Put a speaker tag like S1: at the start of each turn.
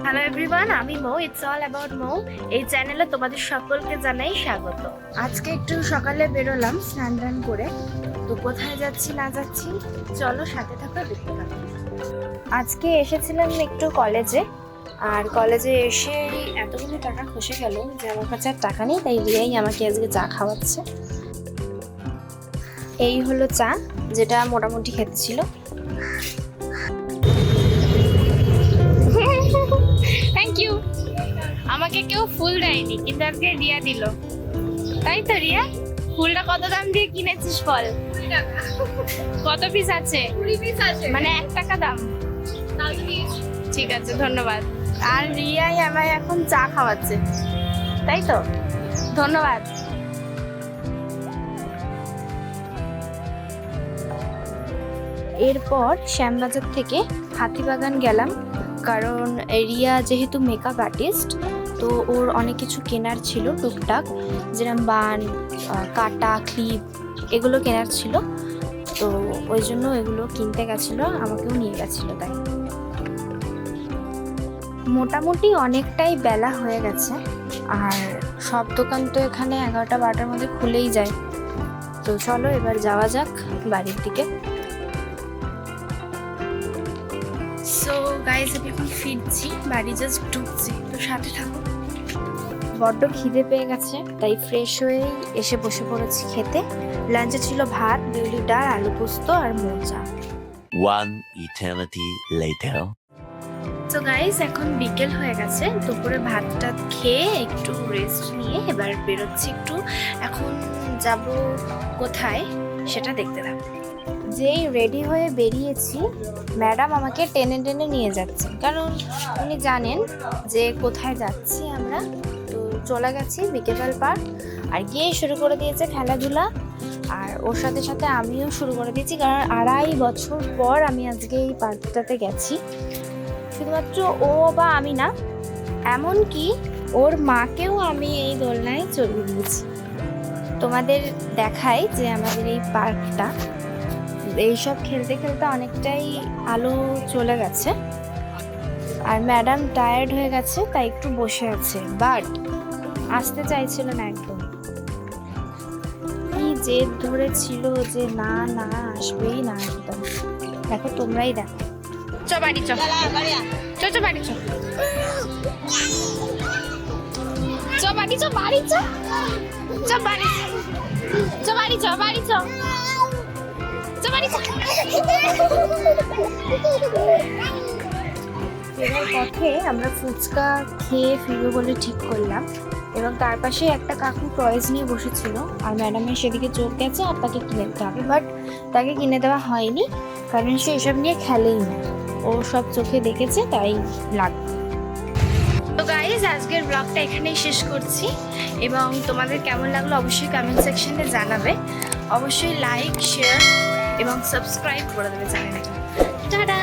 S1: Hello everyone, আমি মৌ। It's all about মৌ। এই চ্যানেলে তোমাদের সকলকে জানাই স্বাগত। আজকে একটু সকালে বেরোলাম স্নান টান করে। তো কোথায় যাচ্ছি না যাচ্ছি চলো সাথে থাকো, দেখতে থাকো। আজকে এসেছিলাম একটু কলেজে, আর কলেজে এসে এতগুলো টাকা খসে গেল যে আমার কাছে আর টাকা নেই, তাই রিয়াই আমাকে আজকে চা খাওয়াচ্ছে। এই হলো চা, যেটা মোটামুটি খেতে ছিল। Thank you. আমাকে কেউ ফুল দেয়নি, কিন্তু আজকে রিয়া দিল। তাই তো রিয়া, ফুলটা কত দাম দিয়ে কিনেছিস বল? কত পিস আছে?
S2: 20 পিস আছে,
S1: মানে 1 টাকা দাম। ঠিক আছে, ধন্যবাদ। আর রিয়াই আমায় এখন চা খাওয়াচ্ছে, তাই তো? ধন্যবাদ। এরপর শ্যামবাজার থেকে হাতিবাগান গেলাম, কারণ রিয়া যেহেতু মেকআপ আর্টিস্ট, তো ওর অনেক কিছু কেনার ছিল টুকটাক, যেরকম বান, কাটা, ক্লিপ, এগুলো কেনার ছিল। তো ওই জন্য এগুলো কিনতে গেছিলো, আমাকেও নিয়ে গেছিলো। তাই মোটামুটি অনেকটাই বেলা হয়ে গেছে, আর সব দোকান তো এখানে 11টা-12টার মধ্যে খুলেই যায়। তো চলো এবার যাওয়া যাক বাড়ির দিকে। সো গাইজ, আমি এখন ফিরছি, বাড়ি জাস্ট ঢুকছি, তো সাথে থাকো। বড্ড খিদে পেয়ে গেছে, তাই ফ্রেশ হয়েই এসে বসে পড়েছি খেতে। লাঞ্চে ছিল ভাত, বিউলি ডাল, আলু পোস্ত আর মোচা।
S3: One eternity later.
S1: তো গাইজ, এখন বিকেল হয়ে গেছে, দুপুরে ভাতটা খেয়ে একটু রেস্ট নিয়ে এবার বেরোচ্ছি একটু। এখন যাব কোথায় সেটা দেখতে থাকো। যেই রেডি হয়ে বেরিয়েছি, ম্যাডাম আমাকে টেনে টেনে নিয়ে যাচ্ছে, কারণ উনি জানেন যে কোথায় যাচ্ছি আমরা। তো চলে গেছি বিকেল পার্ক, আর গিয়ে শুরু করে দিয়েছে খেলাধুলা। আর ওর সাথে সাথে আমিও শুরু করে দিয়েছি, কারণ 2.5 বছর পর আমি আজকে এই পার্কটাতে গেছি। শুধুমাত্র ও বা আমি না, এমনকি ওর মাকেও আমি এই দোলনায় চড়িয়ে দিয়েছি। তোমাদের দেখাই যে আমাদের এই পার্কটা, এইসব খেলতে খেলতে অনেকটাই আলো চলে গেছে, আর ম্যাডাম টায়ার্ড হয়ে গেছে, তাই একটু বসে আছে, বাট আসতে চাইছিল না একদম। কি জেদ ধরেছিল যে না না আসবেই না একদম। দেখো, তোমরাই দেখো। চ বাড়ি চ, চ চ বাড়ি চ, চ বাড়ি চ, বাড়ি চ, চ বাড়ি চ, বাড়ি চ, বাড়ি চ, চ বাড়ি চ। ফেরার পথে আমরা ফুচকা খেয়ে ফিরবো বলে ঠিক করলাম, এবং তার পাশে একটা কাকু টয়েস নিয়ে বসেছিল, আর ম্যাডামের সেদিকে চোখ গেছে আর তাকে কিনে দিতে হবে, বাট তাকে কিনে দেওয়া হয়নি, কারণ সে এসব নিয়ে খেলেই না। ও সব চোখে দেখেছে, তাই লাগবে। তো গাইজ, আজকের ব্লগটা এখানেই শেষ করছি, এবং তোমাদের কেমন লাগলো অবশ্যই কমেন্ট সেকশনে জানাবে। অবশ্যই লাইক, শেয়ার এবং সাবস্ক্রাইব করে দেবে চ্যানেলটা। টাটা।